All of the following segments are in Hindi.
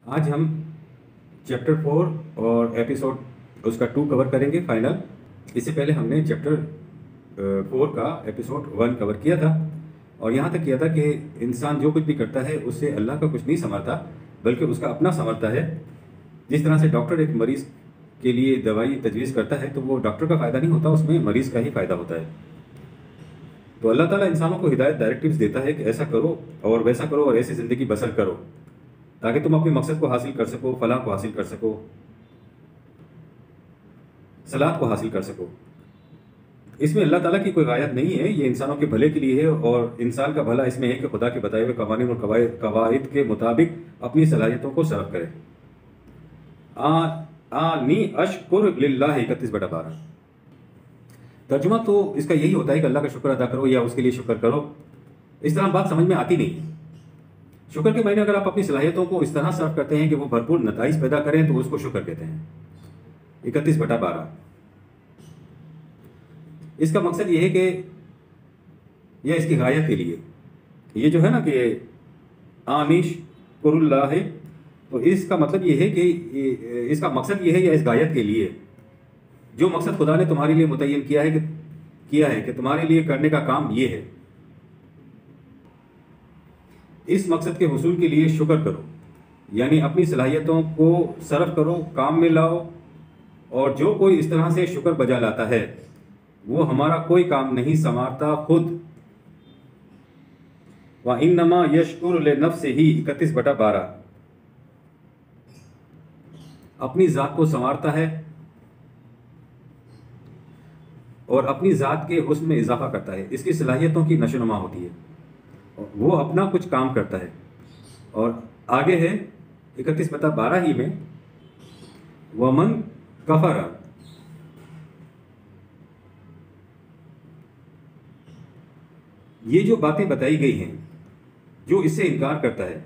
आज हम चैप्टर 4 और एपिसोड उसका 2 कवर करेंगे फाइनल। इससे पहले हमने चैप्टर 4 का एपिसोड 1 कवर किया था और यहाँ तक किया था कि इंसान जो कुछ भी करता है उससे अल्लाह का कुछ नहीं संवरता, बल्कि उसका अपना संवरता है। जिस तरह से डॉक्टर एक मरीज़ के लिए दवाई तजवीज़ करता है तो वो डॉक्टर का फ़ायदा नहीं होता, उसमें मरीज़ का ही फ़ायदा होता है। तो अल्लाह ताला इंसानों को हिदायत डायरेक्टिव्स देता है कि ऐसा करो और वैसा करो और ऐसी ज़िंदगी बसर करो ताकि तुम अपने मकसद को हासिल कर सको, फलाह को हासिल कर सको, सलाह को हासिल कर सको। इसमें अल्लाह ताला की कोई गायत नहीं है, ये इंसानों के भले के लिए है और इंसान का भला इसमें है कि खुदा के बताए हुए कवानीन और कवायद के मुताबिक अपनी सलाहियतों को सर्व करे। नी अशकुर लिल्लाह 31/12। तर्जुमा तो इसका यही होता है कि अल्लाह का शुक्र अदा करो या उसके लिए शुक्र करो। इस तरह बात समझ में आती नहीं है। शुक्र के मायने अगर आप अपनी सलाहियतों को इस तरह सर्व करते हैं कि वो भरपूर नताइज पैदा करें तो उसको शुक्र कहते हैं। 31/12। इसका मकसद ये है कि यह इसकी गायत के लिए, ये जो है ना कि आनिश कुरुल्लाह है, तो इसका मतलब ये है कि इसका मकसद ये है या इस गायत के लिए जो मकसद खुदा ने तुम्हारे लिए मुतय्यन किया है कि तुम्हारे लिए करने का काम ये है, इस मकसद के हुसूल के लिए शुक्र करो, यानी अपनी सलाहियतों को सर्व करो, काम में लाओ। और जो कोई इस तरह से शुक्र बजा लाता है वो हमारा कोई काम नहीं संवारता खुद। व इन्नमा यशकुर लिनफ्सिही 31/12। अपनी ज़ात को संवारता है और अपनी ज़ात के हुस्न में इजाफा करता है, इसकी सलाहियतों की नशोनुमा होती है, वो अपना कुछ काम करता है। और आगे है 31/12 ही में वमन कफरा, ये जो बातें बताई गई हैं, जो इससे इनकार करता है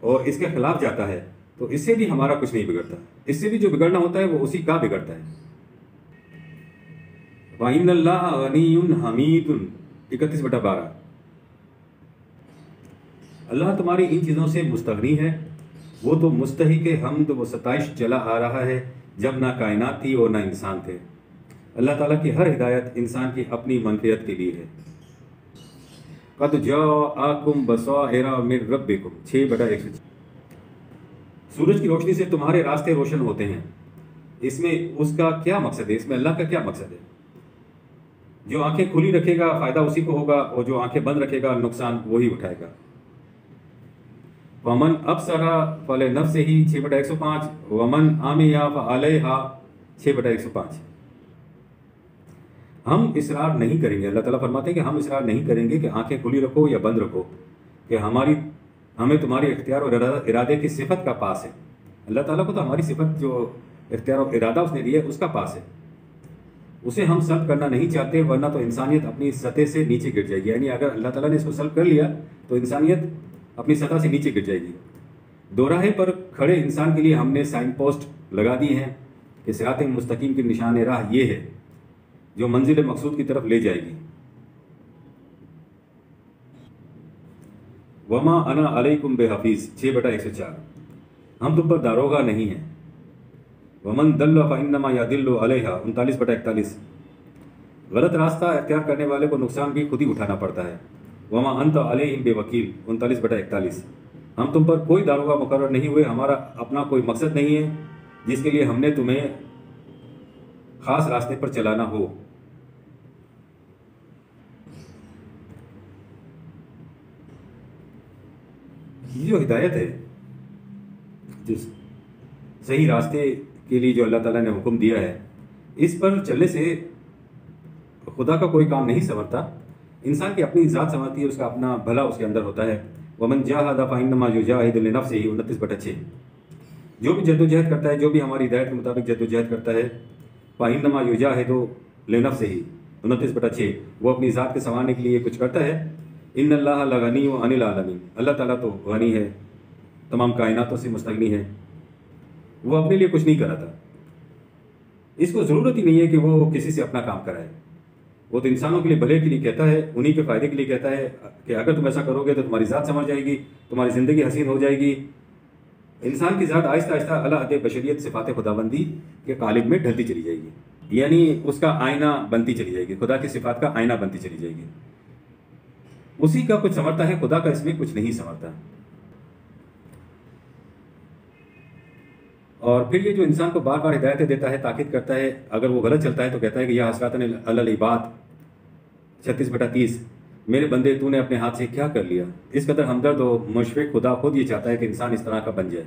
और इसके खिलाफ जाता है तो इससे भी हमारा कुछ नहीं बिगड़ता, इससे भी जो बिगड़ना होता है वो उसी का बिगड़ता है। वाइनल्लाह गनीयुन हमीदुन 31/12। अल्लाह तुम्हारी इन चीज़ों से मुस्तगनी है, वो तो मुस्तहिक हमद व सताइश चला आ रहा है जब ना कायनात थी और ना इंसान थे। अल्लाह ताला की हर हिदायत इंसान की अपनी मनफियत के लिए है। कद जाअकुम बसाइरा मिन रब्बिकुम 6/106। सूरज की रोशनी से तुम्हारे रास्ते रोशन होते हैं। इसमें उसका क्या मकसद है, इसमें अल्लाह का क्या मकसद है? जो आंखें खुली रखेगा फ़ायदा उसी को होगा और जो आंखें बंद रखेगा नुकसान वही उठाएगा। वमन अबसरा फले नफ्सिही 6/105। वमन आमिया फअलैहा 6/105। हम इसरार नहीं करेंगे, अल्लाह ताला फरमाते हैं कि हम इसरार नहीं करेंगे कि आंखें खुली रखो या बंद रखो, कि हमें तुम्हारे इख्तियार और इरादे की सिफत का पास है। अल्लाह ताला को तो हमारी सिफत जो इख्तियार और इरादा उसने दिया है उसका पास है, उसे हम सल्ब करना नहीं चाहते, वरना तो इंसानियत अपनी सतह से नीचे गिर जाएगी। यानी अगर अल्लाह ताला ने इसको सल्ब कर लिया तो इंसानियत अपनी सतह से नीचे गिर जाएगी। दोराहे पर खड़े इंसान के लिए हमने साइन पोस्ट लगा दी हैं कि सिरात मुस्तकीम की निशान राह ये है जो मंजिल मकसूद की तरफ ले जाएगी। वमा अना अलैकुम बेहफीज़ 6/104। हम तुम पर दारोगा नहीं हैं। वमन दल्ल फ़इन्नमा यदिल्लु अलैहा 39/41। गलत रास्ता इख्तियार करने वाले को नुकसान भी खुद ही उठाना पड़ता है। वमा अंत अलैहिम बेवकील 39/41। हम तुम पर कोई दारोगा मुकर्रर नहीं हुए, हमारा अपना कोई मकसद नहीं है जिसके लिए हमने तुम्हें ख़ास रास्ते पर चलाना हो। ये जो हिदायत है, जिस सही रास्ते के लिए जो अल्लाह ताला ने हुक्म दिया है, इस पर चलने से खुदा का कोई काम नहीं संवरता, इंसान की अपनी ज़ात संवरती है, उसका अपना भला उसके अंदर होता है। वमन जाहदा फ़इन्नमा युजाहिदु लिनफ्सिही 29/6। जो भी जद्दोजहद करता है, जो भी हमारी हिदायत के मुताबिक जद्दोजहद करता है, फ़इन्नमा युजाहिदु लिनफ्सिही 29/6, वो अपनी ज़ात के संवारने के लिए कुछ करता है। इन्नल्लाह लगनिय्युन अनिल आलमीन। अल्लाह ताला तो गनी है, तमाम कायनातों से मुस्तगनी है, वो अपने लिए कुछ नहीं कराता। इसको ज़रूरत ही नहीं है कि वो किसी से अपना काम कराए, वो तो इंसानों के लिए भले के लिए कहता है, उन्हीं के फ़ायदे के लिए कहता है कि अगर तुम ऐसा करोगे तो तुम्हारी ज़ात संवर जाएगी, तुम्हारी ज़िंदगी हसीन हो जाएगी, इंसान की ज़ात आहिस्ता आहिस्ता अला हद बशरियत सिफ़ात खुदाबंदी के कालिब में ढलती चली जाएगी, यानी उसका आईना बनती चली जाएगी, खुदा की सिफ़ात का आईना बनती चली जाएगी। उसी का कुछ समझता है, खुदा का इसमें कुछ नहीं समझता। और फिर ये जो इंसान को बार बार हिदायतें देता है, ताकीद करता है, अगर वो गलत चलता है तो कहता है कि यह हसरतन अलल इबाद 36/30, मेरे बंदे तूने अपने हाथ से क्या कर लिया। इस कदर हमदर्द और मुशफ़िक़ खुदा खुद ये चाहता है कि इंसान इस तरह का बन जाए,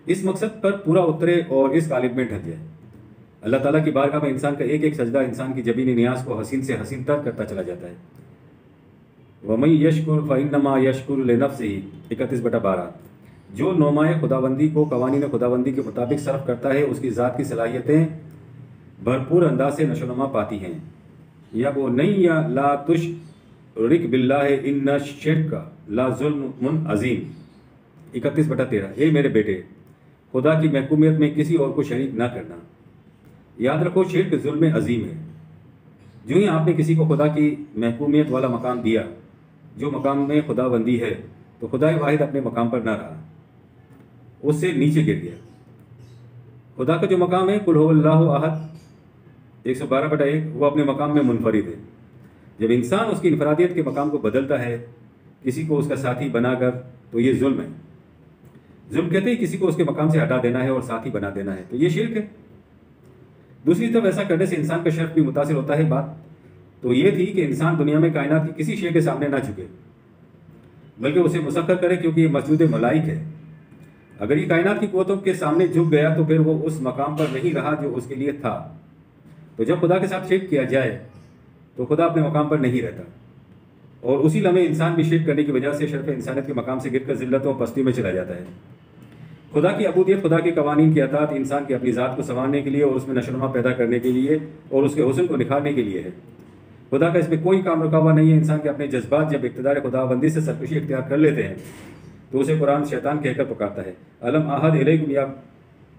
इस मकसद पर पूरा उतरे और इस कालिब में ढल जाए। अल्लाह ताला की बारगाह में इंसान का एक एक सजदा इंसान की जबीनी नियाज को हसीन से हसीन तर करता चला जाता है। वमन यशकुर फ़इन्नमा यशकुर लिनफ्सिही 31/12, जो नोमाए खुदाबंदी को कवानीन खुदाबंदी के मुताबिक सर्फ करता है उसकी ज़ात की सलाहियतें भरपूर अंदाज से नशोनुमा पाती हैं। या वो नहीं या ला तुशरिक बिल्लाह इन्ना शिर्क ला ज़ुल्मुन अज़ीम 31/13, ए मेरे बेटे, खुदा की महकूमियत में किसी और को शरीक ना करना। याद रखो, शिर्क जुल्म अजीम है। जो ही आपने किसी को खुदा की महकूमियत वाला मकाम दिया, जो मकाम में खुदाबंदी है, तो खुदा वाहिद अपने मकाम पर ना रहा, उससे नीचे गिर गया। खुदा का जो मकाम है कुल हुवल्लाहु अहद 112/1, वो अपने मकाम में मुनफरिद है। जब इंसान उसकी इनफरादियत के मकाम को बदलता है किसी को उसका साथी बनाकर, तो ये जुल्म है। जुल्म कहते हैं किसी को उसके मकाम से हटा देना है और साथी बना देना है, तो ये शिर्क है। दूसरी तरफ ऐसा करने से इंसान का शर्फ भी मुतासिर होता है। बात तो ये थी कि इंसान दुनिया में कायनात की किसी शे के सामने ना झुके, बल्कि उसे मुसख्खर करे, क्योंकि ये मसजूद मलाइक है। अगर ये कायनात की कुव्वतों के सामने झुक गया तो फिर वो उस मकाम पर नहीं रहा जो उसके लिए था। तो जब खुदा के साथ शिर्क किया जाए तो खुदा अपने मकाम पर नहीं रहता, और उसी लम्हे इंसान भी शिर्क करने की वजह से शर्फ इंसानियत के मकाम से गिरकर ज़िल्लतों और पस्ती में चला जाता है। खुदा की अबूदियत, खुदा के कवानीन की अतात इंसान की अपनी ज़ात को संवारने के लिए और उसमें नशोनुमा पैदा करने के लिए और उसके हुस्न को निखारने के लिए है। खुदा का इसमें कोई काम रुका हुआ नहीं है। इंसान के अपने जज्बात जब इक़्तिदार खुदाबंदी से सरकशी इख्तियार कर लेते हैं तो उसे कुरान शैतान कहकर पुकारता है। अलम आहद इलैकुम या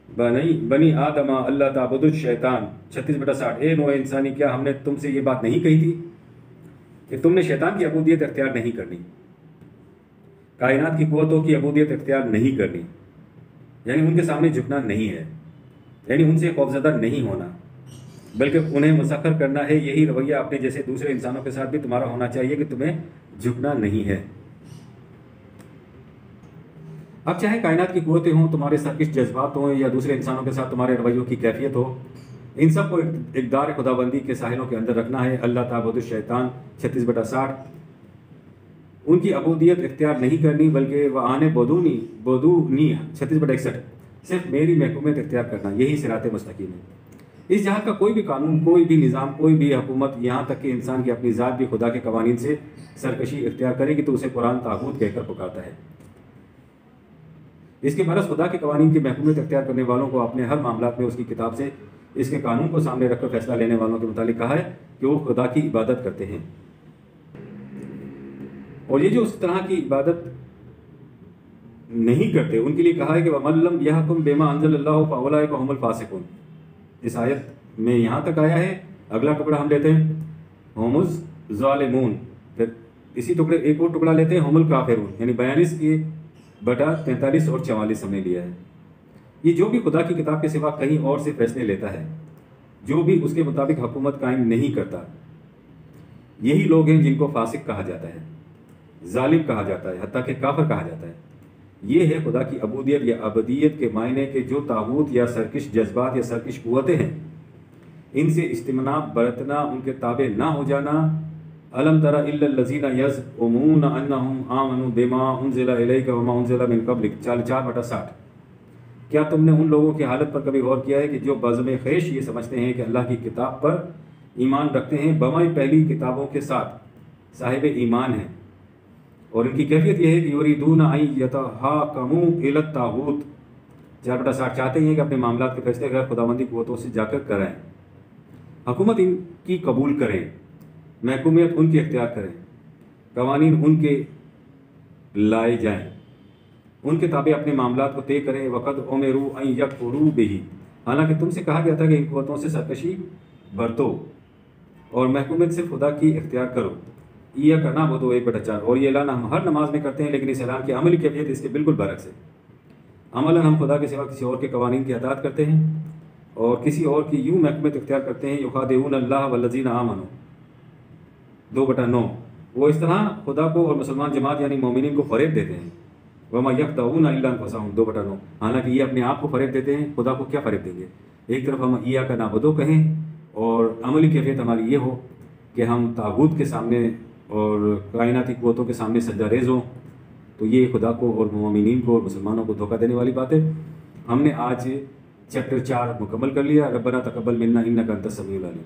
बनी आदम अल्लाह ताबुदुश शैतान 36/60, ए नौ इंसानी, क्या हमने तुमसे ये बात नहीं कही थी कि तुमने शैतान की अबूदियत इख्तियार नहीं करनी, कायनात की कुव्वतों की अबूदियत इख्तियार नहीं करनी, यानी उनके सामने झुकना नहीं है, यानी उनसे खौफज़दा नहीं होना, बल्कि उन्हें मुसख्खर करना है। यही रवैया अपने जैसे दूसरे इंसानों के साथ भी तुम्हारा होना चाहिए कि तुम्हें झुकना नहीं है। अब चाहे कायनात की कुव्वतें हों, तुम्हारे सरकश जज्बात हों, या दूसरे इंसानों के साथ तुम्हारे रवैयों की कैफियत हो, इन सब को इक़्तिदार खुदाबंदी के साहिलों के अंदर रखना है। अल्लाह ताबुदुश शैतान 36/60, उनकी अबूदियत इख्तियार नहीं करनी, बल्कि वह आने बदूनी 36/61, सिर्फ मेरी महकूमियत इख्तियार करना, यही सिरात मुस्तकीम है। इस जहां का कोई भी कानून, कोई भी निज़ाम, कोई भी हुकूमत, यहाँ तक कि इंसान की अपनी ज़ात भी खुदा के कवानीन से सरकशी इख्तियार करेगी तो उसे कुरान तागूत कहकर पुकारता है। इसके बरस खुदा के कवानीन की महकूमियत इख्तियार करने वालों को अपने हर मामलात में उसकी किताब से इसके कानून को सामने रखकर फैसला लेने वालों के मुतालिक कहा है कि वो खुदा की इबादत करते हैं। और ये जो उस तरह की इबादत नहीं करते, उनके लिए कहा है कि वमल्लम यहकुम बिमा अंज़लल्लाहु फउलाइका हुमुल फासिकून। इस आयत में यहाँ तक आया है। अगला टुकड़ा हम लेते हैं हुमुज़ ज़ालिमून, फिर इसी टुकड़े एक और टुकड़ा लेते हैं हुमुल काफिरून, यानी 42/43 और 44 हमने लिया है। ये जो भी खुदा की किताब के सिवा कहीं और से फैसले लेता है, जो भी उसके मुताबिक हुकूमत कायम नहीं करता, यही लोग हैं जिनको फासिक कहा जाता है, जालिम कहा जाता है, हत्ता के काफिर कहा जाता है। ये है खुदा की अबूदियत या अबदियत के मायने के जो तागूत या सरकश जज्बात या सरकश कुव्वतें हैं, इनसे इस्तिमनाब बरतना, उनके ताबे ना हो जाना। अलम तरा इल्लल लज़ीना यज़उमून अन्नहुम आमनू बिमा उनज़िला इलैका वमा उनज़िला मिन क़ब्लिक 44/60, क्या तुमने उन लोगों की हालत पर कभी गौर किया है कि जो बज़्म ख़ैश ये समझते हैं कि अल्लाह की किताब पर ईमान रखते हैं, बमाई पहली किताबों के साथ साहिब ईमान हैं, और इनकी कैफियत यह है कि युरीदून अन यतहाकमू इला तागूत 4/60, चाहते हैं कि अपने मामलात के फैसले गैर खुदाबंदी कुव्वतों से जाकर कराएं, हुकूमत इनकी कबूल करें, महकूमियत उनकी इख्तियार करें, कवानीन उनके लाए जाएं, उनके ताबे अपने मामलात को तय करें। वक़द उमिरू अन यकफुरू बिही, हालांकि तुमसे कहा गया था कि इन कुव्वतों से सरकशी बरतो और महकूमियत सिर्फ खुदा की इख्तियार करो। यह करना वो तो 1/4, और ये ऐलान हम हर नमाज में करते हैं, लेकिन इस ऐलान की अमली कैफियत इसके बिल्कुल बरक्स है। अमलन हम खुदा के सिवा किसी और के कवानीन की अताअत करते हैं और किसी और की यूँ महकमत इख्तियार करते हैं, युखादिऊन अल्लाह वल्लज़ीना आमनू 2/9। वो इस तरह खुदा को और मुसलमान जमात यानी मोमिनीन को फ़रेब देते हैं। वमा यख्दऊना इल्ला अनफुसहुम 2/9। हालांकि ये अपने आप को फ़रेब देते हैं, खुदा को क्या फ़रेब देंगे। एक तरफ हम इय्याका नअबुदु कहें और अमली कैफियत हमारी ये हो कि हम तागूत के सामने और कायनाती क़ुव्वतों के सामने सजदा रेज़ हों, तो ये खुदा को और मोमिनीन को और मुसलमानों को धोखा देने वाली बात है। हमने आज चैप्टर 4 मुकम्मल कर लिया। रब्बना तक़ब्बल मिन्ना इन्नका अंतस समीउल अलीम।